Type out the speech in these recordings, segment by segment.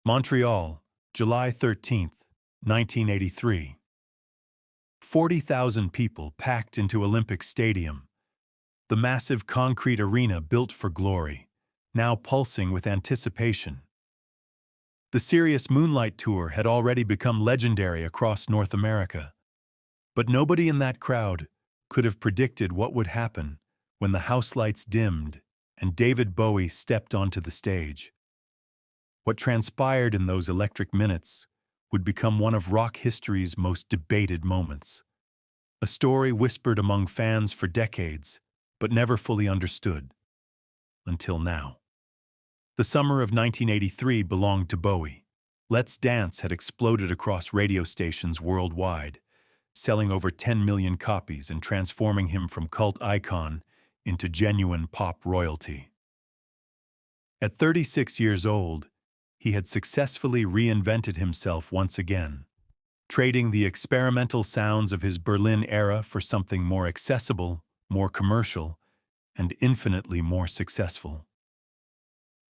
Montreal, July 13th, 1983. 40,000 people packed into Olympic Stadium, the massive concrete arena built for glory, now pulsing with anticipation. The Serious Moonlight Tour had already become legendary across North America, but nobody in that crowd could have predicted what would happen when the house lights dimmed and David Bowie stepped onto the stage. What transpired in those electric minutes would become one of rock history's most debated moments. A story whispered among fans for decades, but never fully understood. Until now. The summer of 1983 belonged to Bowie. Let's Dance had exploded across radio stations worldwide, selling over 10 million copies and transforming him from cult icon into genuine pop royalty. At 36 years old, he had successfully reinvented himself once again, trading the experimental sounds of his Berlin era for something more accessible, more commercial, and infinitely more successful.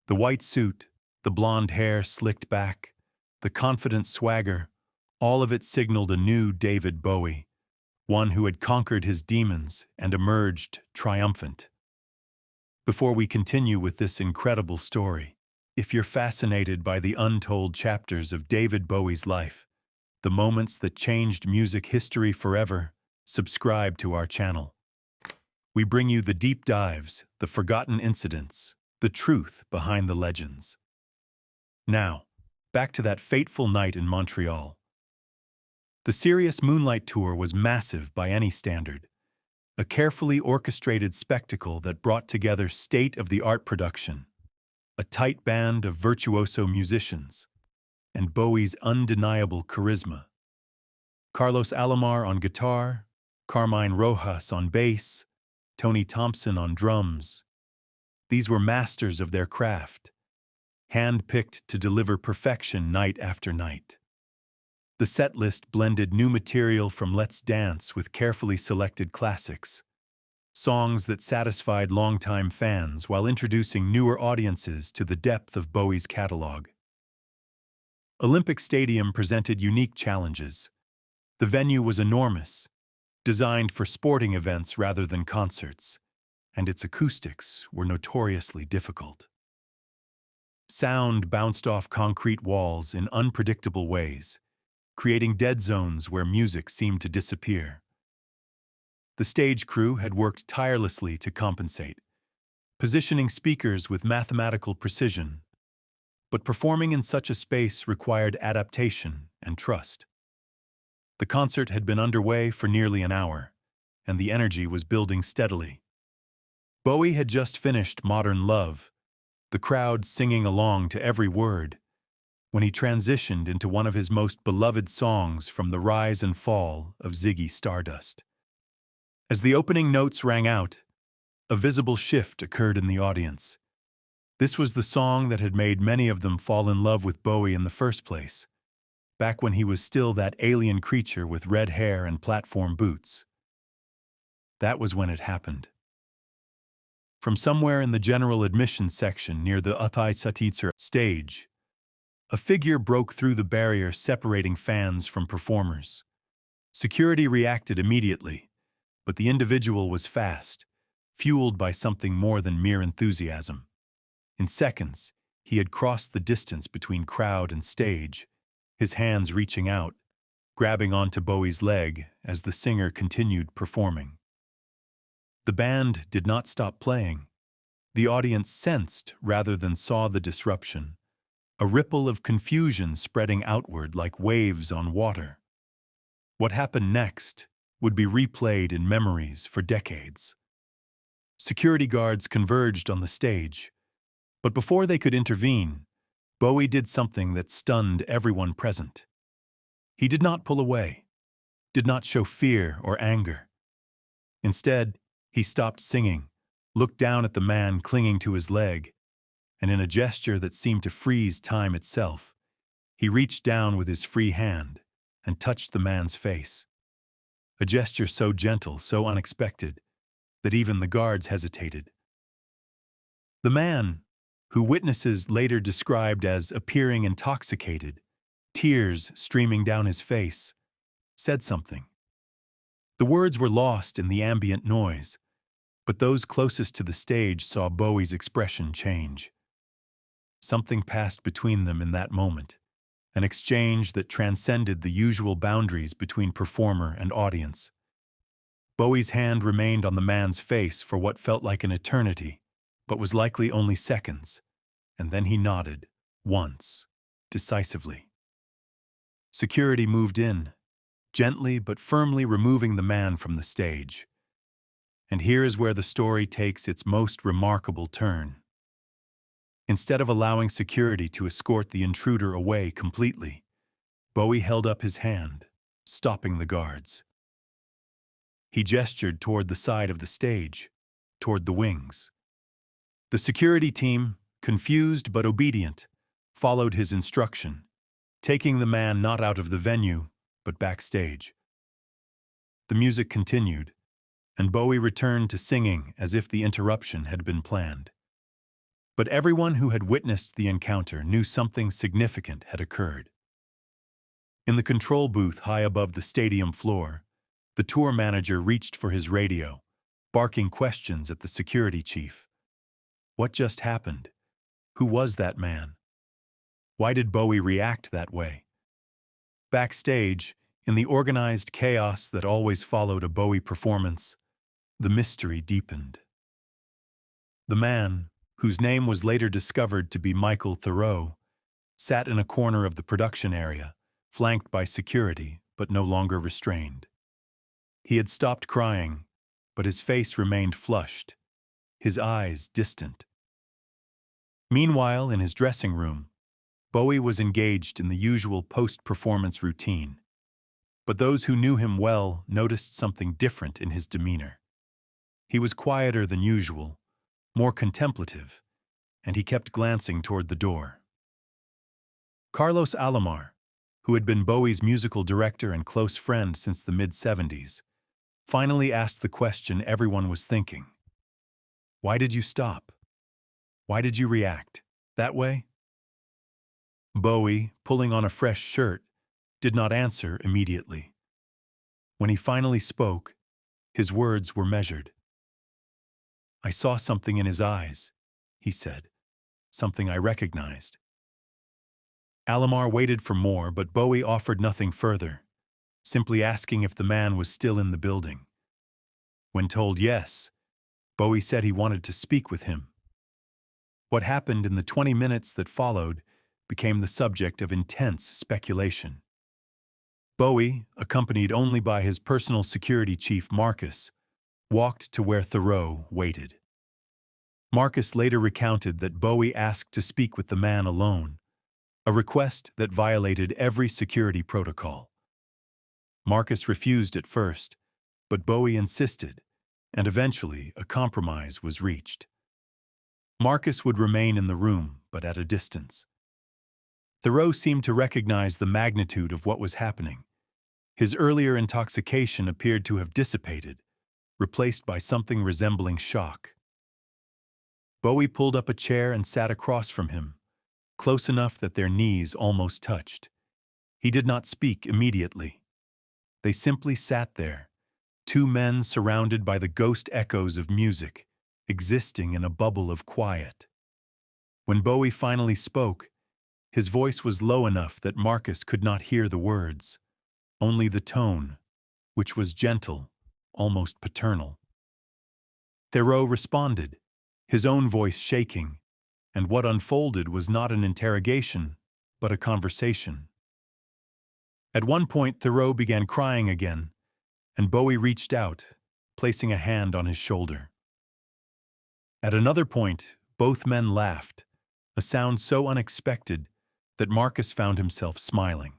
The white suit, the blonde hair slicked back, the confident swagger, all of it signaled a new David Bowie, one who had conquered his demons and emerged triumphant. Before we continue with this incredible story, if you're fascinated by the untold chapters of David Bowie's life, the moments that changed music history forever, subscribe to our channel. We bring you the deep dives, the forgotten incidents, the truth behind the legends. Now, back to that fateful night in Montreal. The Serious Moonlight Tour was massive by any standard, a carefully orchestrated spectacle that brought together state-of-the-art production, a tight band of virtuoso musicians, and Bowie's undeniable charisma. Carlos Alomar on guitar, Carmine Rojas on bass, Tony Thompson on drums. These were masters of their craft, hand-picked to deliver perfection night after night. The set list blended new material from Let's Dance with carefully selected classics, songs that satisfied longtime fans while introducing newer audiences to the depth of Bowie's catalog. Olympic Stadium presented unique challenges. The venue was enormous, designed for sporting events rather than concerts, and its acoustics were notoriously difficult. Sound bounced off concrete walls in unpredictable ways, creating dead zones where music seemed to disappear. The stage crew had worked tirelessly to compensate, positioning speakers with mathematical precision, but performing in such a space required adaptation and trust. The concert had been underway for nearly an hour, and the energy was building steadily. Bowie had just finished Modern Love, the crowd singing along to every word, when he transitioned into one of his most beloved songs from the rise and fall of Ziggy Stardust. As the opening notes rang out, a visible shift occurred in the audience. This was the song that had made many of them fall in love with Bowie in the first place, back when he was still that alien creature with red hair and platform boots. That was when it happened. From somewhere in the general admissions section near the Uttai stage, a figure broke through the barrier separating fans from performers. Security reacted immediately, but the individual was fast, fueled by something more than mere enthusiasm. In seconds, he had crossed the distance between crowd and stage, his hands reaching out, grabbing onto Bowie's leg as the singer continued performing. The band did not stop playing. The audience sensed rather than saw the disruption, a ripple of confusion spreading outward like waves on water. What happened next would be replayed in memories for decades. Security guards converged on the stage, but before they could intervene, Bowie did something that stunned everyone present. He did not pull away, did not show fear or anger. Instead, he stopped singing, looked down at the man clinging to his leg, and in a gesture that seemed to freeze time itself, he reached down with his free hand and touched the man's face. A gesture so gentle, so unexpected, that even the guards hesitated. The man, who witnesses later described as appearing intoxicated, tears streaming down his face, said something. The words were lost in the ambient noise, but those closest to the stage saw Bowie's expression change. Something passed between them in that moment, an exchange that transcended the usual boundaries between performer and audience. Bowie's hand remained on the man's face for what felt like an eternity, but was likely only seconds, and then he nodded, once, decisively. Security moved in, gently but firmly removing the man from the stage. And here is where the story takes its most remarkable turn. Instead of allowing security to escort the intruder away completely, Bowie held up his hand, stopping the guards. He gestured toward the side of the stage, toward the wings. The security team, confused but obedient, followed his instruction, taking the man not out of the venue, but backstage. The music continued, and Bowie returned to singing as if the interruption had been planned. But everyone who had witnessed the encounter knew something significant had occurred. In the control booth high above the stadium floor, the tour manager reached for his radio, barking questions at the security chief. What just happened? Who was that man? Why did Bowie react that way? Backstage, in the organized chaos that always followed a Bowie performance, the mystery deepened. The man, whose name was later discovered to be Michael Theroux, sat in a corner of the production area, flanked by security, but no longer restrained. He had stopped crying, but his face remained flushed, his eyes distant. Meanwhile, in his dressing room, Bowie was engaged in the usual post-performance routine. But those who knew him well noticed something different in his demeanor. He was quieter than usual, more contemplative, and he kept glancing toward the door. Carlos Alomar, who had been Bowie's musical director and close friend since the mid-70s, finally asked the question everyone was thinking. Why did you stop? Why did you react that way? Bowie, pulling on a fresh shirt, did not answer immediately. When he finally spoke, his words were measured. I saw something in his eyes, he said, something I recognized. Alomar waited for more, but Bowie offered nothing further, simply asking if the man was still in the building. When told yes, Bowie said he wanted to speak with him. What happened in the 20 minutes that followed became the subject of intense speculation. Bowie, accompanied only by his personal security chief Marcus, walked to where Theroux waited. Marcus later recounted that Bowie asked to speak with the man alone, a request that violated every security protocol. Marcus refused at first, but Bowie insisted, and eventually a compromise was reached. Marcus would remain in the room, but at a distance. Theroux seemed to recognize the magnitude of what was happening. His earlier intoxication appeared to have dissipated, replaced by something resembling shock. Bowie pulled up a chair and sat across from him, close enough that their knees almost touched. He did not speak immediately. They simply sat there, two men surrounded by the ghost echoes of music, existing in a bubble of quiet. When Bowie finally spoke, his voice was low enough that Marcus could not hear the words, only the tone, which was gentle, almost paternal. Theroux responded, his own voice shaking, and what unfolded was not an interrogation, but a conversation. At one point, Theroux began crying again, and Bowie reached out, placing a hand on his shoulder. At another point, both men laughed, a sound so unexpected that Marcus found himself smiling.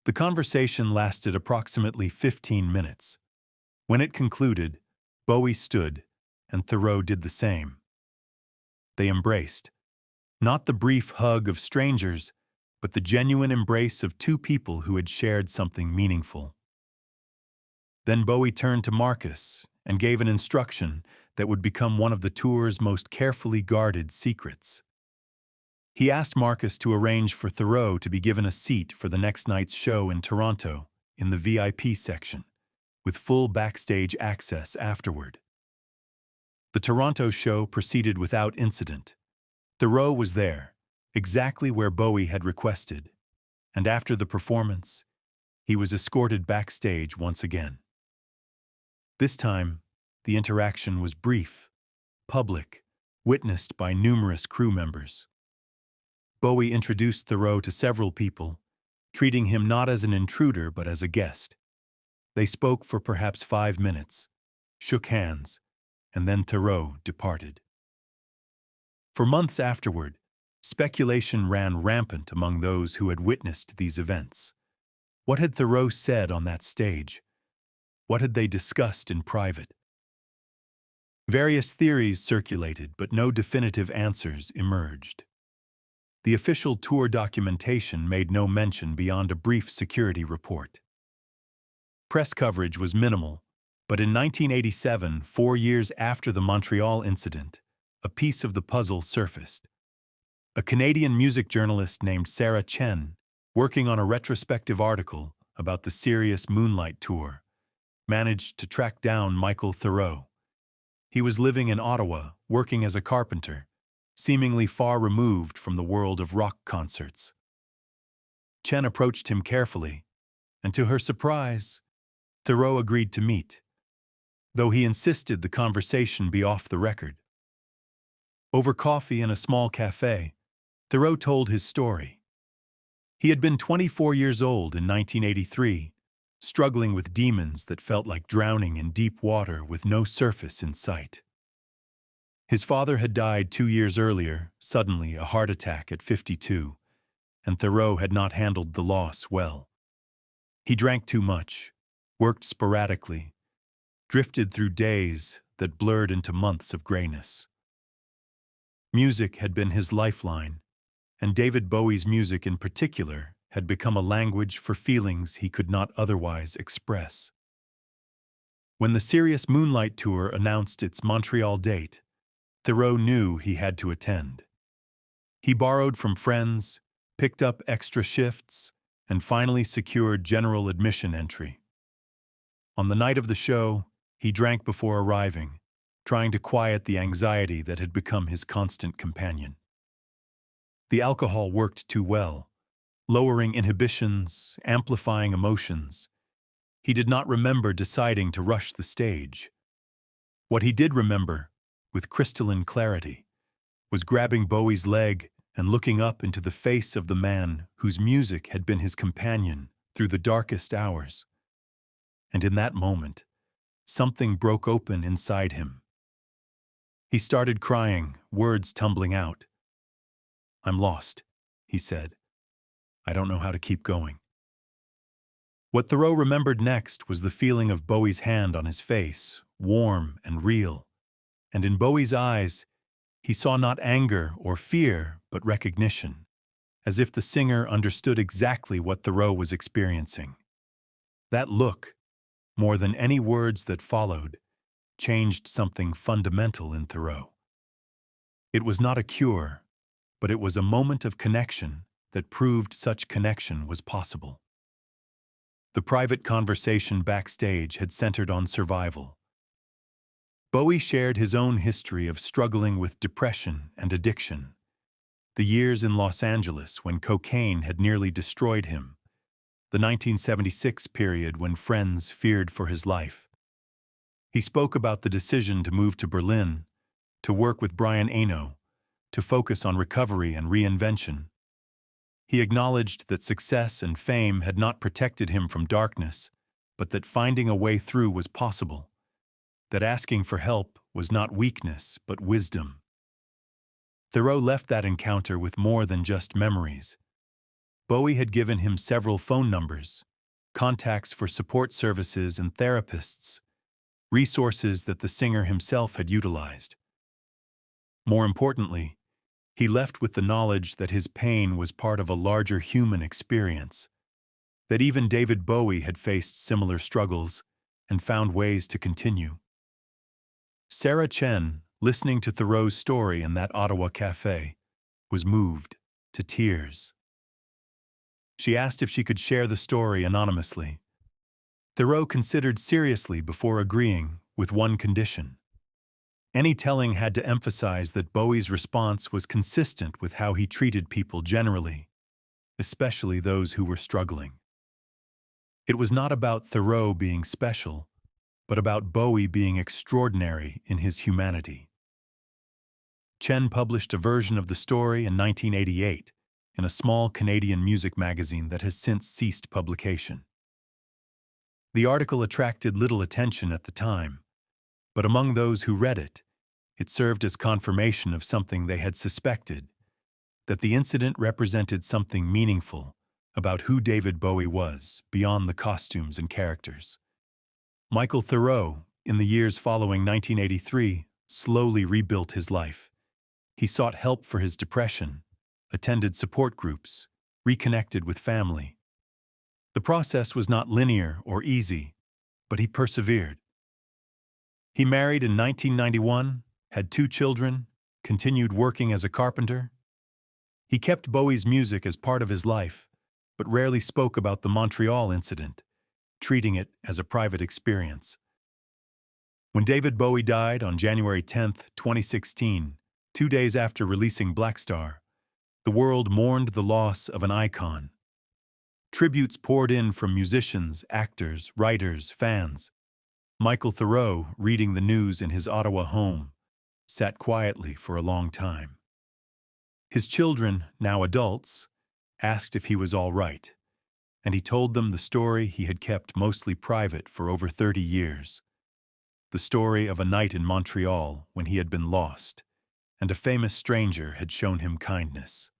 The conversation lasted approximately 15 minutes. When it concluded, Bowie stood, and Theroux did the same. They embraced, not the brief hug of strangers, but the genuine embrace of two people who had shared something meaningful. Then Bowie turned to Marcus, and gave an instruction that would become one of the tour's most carefully guarded secrets. He asked Marcus to arrange for Theroux to be given a seat for the next night's show in Toronto in the VIP section, with full backstage access afterward. The Toronto show proceeded without incident. Theroux was there, exactly where Bowie had requested, and after the performance, he was escorted backstage once again. This time, the interaction was brief, public, witnessed by numerous crew members. Bowie introduced Theroux to several people, treating him not as an intruder but as a guest. They spoke for perhaps 5 minutes, shook hands, and then Theroux departed. For months afterward, speculation ran rampant among those who had witnessed these events. What had Theroux said on that stage? What had they discussed in private? Various theories circulated, but no definitive answers emerged. The official tour documentation made no mention beyond a brief security report. Press coverage was minimal, but in 1987, 4 years after the Montreal incident, a piece of the puzzle surfaced. A Canadian music journalist named Sarah Chen, working on a retrospective article about the Serious Moonlight Tour, managed to track down Michael Theroux. He was living in Ottawa, working as a carpenter, seemingly far removed from the world of rock concerts. Chen approached him carefully, and to her surprise, Theroux agreed to meet, though he insisted the conversation be off the record. Over coffee in a small cafe, Theroux told his story. He had been 24 years old in 1983, struggling with demons that felt like drowning in deep water with no surface in sight. His father had died 2 years earlier, suddenly, a heart attack at 52, and Theroux had not handled the loss well. He drank too much, worked sporadically, drifted through days that blurred into months of grayness. Music had been his lifeline, and David Bowie's music in particular had become a language for feelings he could not otherwise express. When the Serious Moonlight Tour announced its Montreal date, Theroux knew he had to attend. He borrowed from friends, picked up extra shifts, and finally secured general admission entry. On the night of the show, he drank before arriving, trying to quiet the anxiety that had become his constant companion. The alcohol worked too well, lowering inhibitions, amplifying emotions. He did not remember deciding to rush the stage. What he did remember, with crystalline clarity, was grabbing Bowie's leg and looking up into the face of the man whose music had been his companion through the darkest hours. And in that moment, something broke open inside him. He started crying, words tumbling out. "I'm lost," he said. "I don't know how to keep going." What Theroux remembered next was the feeling of Bowie's hand on his face, warm and real. And in Bowie's eyes, he saw not anger or fear, but recognition, as if the singer understood exactly what Theroux was experiencing. That look, more than any words that followed, changed something fundamental in Theroux. It was not a cure, but it was a moment of connection that proved such connection was possible. The private conversation backstage had centered on survival. Bowie shared his own history of struggling with depression and addiction, the years in Los Angeles when cocaine had nearly destroyed him, the 1976 period when friends feared for his life. He spoke about the decision to move to Berlin, to work with Brian Eno, to focus on recovery and reinvention. He acknowledged that success and fame had not protected him from darkness, but that finding a way through was possible, that asking for help was not weakness, but wisdom. Theroux left that encounter with more than just memories. Bowie had given him several phone numbers, contacts for support services and therapists, resources that the singer himself had utilized. More importantly, he left with the knowledge that his pain was part of a larger human experience, that even David Bowie had faced similar struggles and found ways to continue. Sarah Chen, listening to Thoreau's story in that Ottawa cafe, was moved to tears. She asked if she could share the story anonymously. Theroux considered seriously before agreeing, with one condition. Any telling had to emphasize that Bowie's response was consistent with how he treated people generally, especially those who were struggling. It was not about Theroux being special, but about Bowie being extraordinary in his humanity. Chen published a version of the story in 1988 in a small Canadian music magazine that has since ceased publication. The article attracted little attention at the time, but among those who read it, it served as confirmation of something they had suspected, that the incident represented something meaningful about who David Bowie was beyond the costumes and characters. Michael Theroux, in the years following 1983, slowly rebuilt his life. He sought help for his depression, attended support groups, reconnected with family. The process was not linear or easy, but he persevered. He married in 1991, had 2 children, continued working as a carpenter. He kept Bowie's music as part of his life, but rarely spoke about the Montreal incident, treating it as a private experience. When David Bowie died on January 10, 2016, 2 days after releasing Black Star, the world mourned the loss of an icon. Tributes poured in from musicians, actors, writers, fans. Michael Theroux, reading the news in his Ottawa home, sat quietly for a long time. His children, now adults, asked if he was all right, and he told them the story he had kept mostly private for over 30 years. The story of a night in Montreal when he had been lost, and a famous stranger had shown him kindness.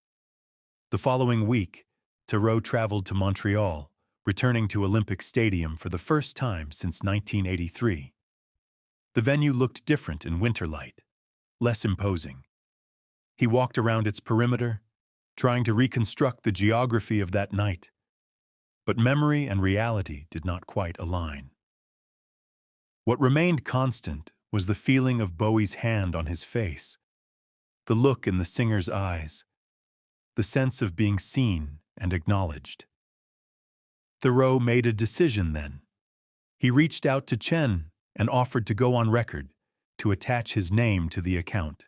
The following week, Theroux traveled to Montreal, returning to Olympic Stadium for the first time since 1983. The venue looked different in winter light, less imposing. He walked around its perimeter, trying to reconstruct the geography of that night. But memory and reality did not quite align. What remained constant was the feeling of Bowie's hand on his face, the look in the singer's eyes, the sense of being seen and acknowledged. Theroux made a decision then. He reached out to Chen and offered to go on record, to attach his name to the account.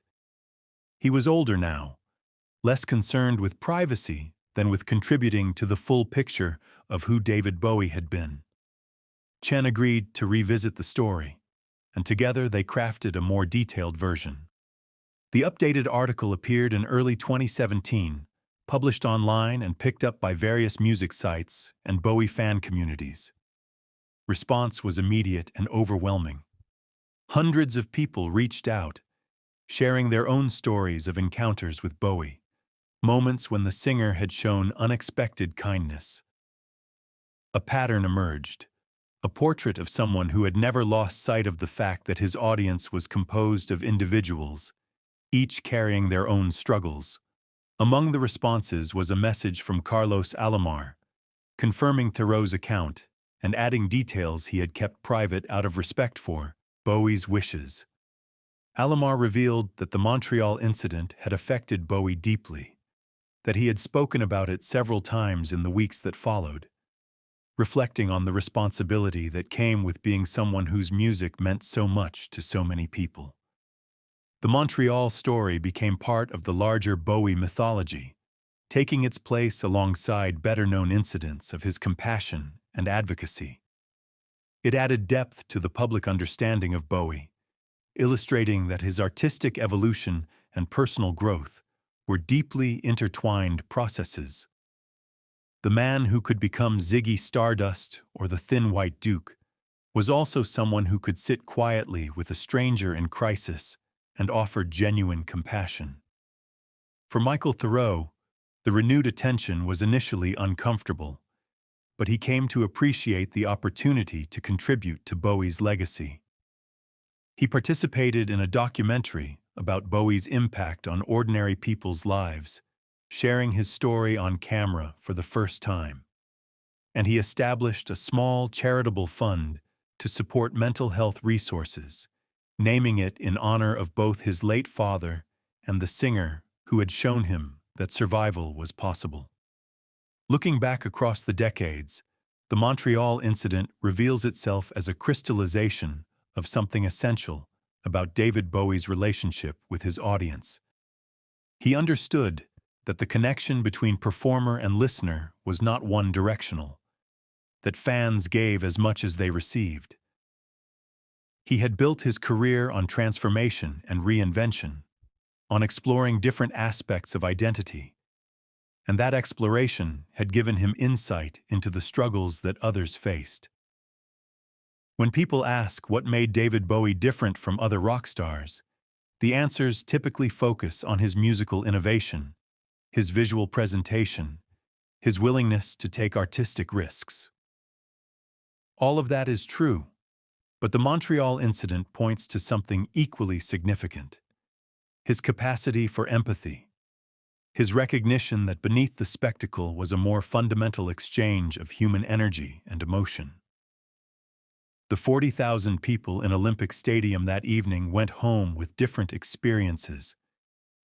He was older now, less concerned with privacy than with contributing to the full picture of who David Bowie had been. Chen agreed to revisit the story, and together they crafted a more detailed version. The updated article appeared in early 2017, published online and picked up by various music sites and Bowie fan communities. Response was immediate and overwhelming. Hundreds of people reached out, sharing their own stories of encounters with Bowie, moments when the singer had shown unexpected kindness. A pattern emerged, a portrait of someone who had never lost sight of the fact that his audience was composed of individuals, each carrying their own struggles. Among the responses was a message from Carlos Alomar, confirming Theroux's account and adding details he had kept private out of respect for Bowie's wishes. Alomar revealed that the Montreal incident had affected Bowie deeply, that he had spoken about it several times in the weeks that followed, reflecting on the responsibility that came with being someone whose music meant so much to so many people. The Montreal story became part of the larger Bowie mythology, taking its place alongside better-known incidents of his compassion and advocacy. It added depth to the public understanding of Bowie, illustrating that his artistic evolution and personal growth were deeply intertwined processes. The man who could become Ziggy Stardust or the Thin White Duke was also someone who could sit quietly with a stranger in crisis and offer genuine compassion. For Michael Theroux, the renewed attention was initially uncomfortable, but he came to appreciate the opportunity to contribute to Bowie's legacy. He participated in a documentary about Bowie's impact on ordinary people's lives, sharing his story on camera for the first time. And he established a small charitable fund to support mental health resources, naming it in honor of both his late father and the singer who had shown him that survival was possible. Looking back across the decades, the Montreal incident reveals itself as a crystallization of something essential about David Bowie's relationship with his audience. He understood that the connection between performer and listener was not one-directional, that fans gave as much as they received. He had built his career on transformation and reinvention, on exploring different aspects of identity, and that exploration had given him insight into the struggles that others faced. When people ask what made David Bowie different from other rock stars, the answers typically focus on his musical innovation, his visual presentation, his willingness to take artistic risks. All of that is true, but the Montreal incident points to something equally significant: his capacity for empathy, his recognition that beneath the spectacle was a more fundamental exchange of human energy and emotion. The 40,000 people in Olympic Stadium that evening went home with different experiences.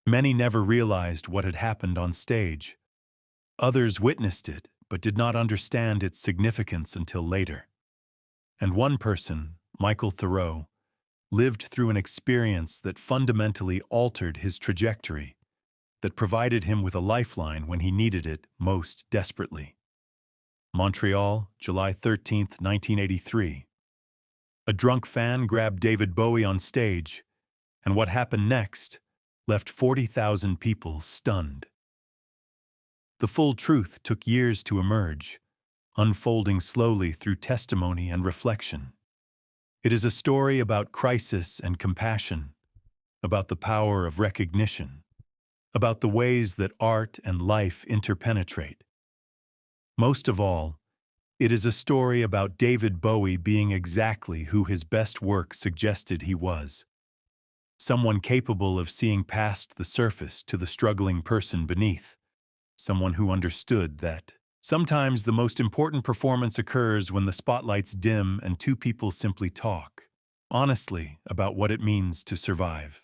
Many never realized what had happened on stage. Others witnessed it, but did not understand its significance until later. And one person, Michael Theroux, lived through an experience that fundamentally altered his trajectory, that provided him with a lifeline when he needed it most desperately. Montreal, July 13, 1983. A drunk fan grabbed David Bowie on stage, and what happened next left 40,000 people stunned. The full truth took years to emerge, unfolding slowly through testimony and reflection. It is a story about crisis and compassion, about the power of recognition, about the ways that art and life interpenetrate. Most of all, it is a story about David Bowie being exactly who his best work suggested he was. Someone capable of seeing past the surface to the struggling person beneath. Someone who understood that sometimes the most important performance occurs when the spotlights dim and two people simply talk, honestly, about what it means to survive.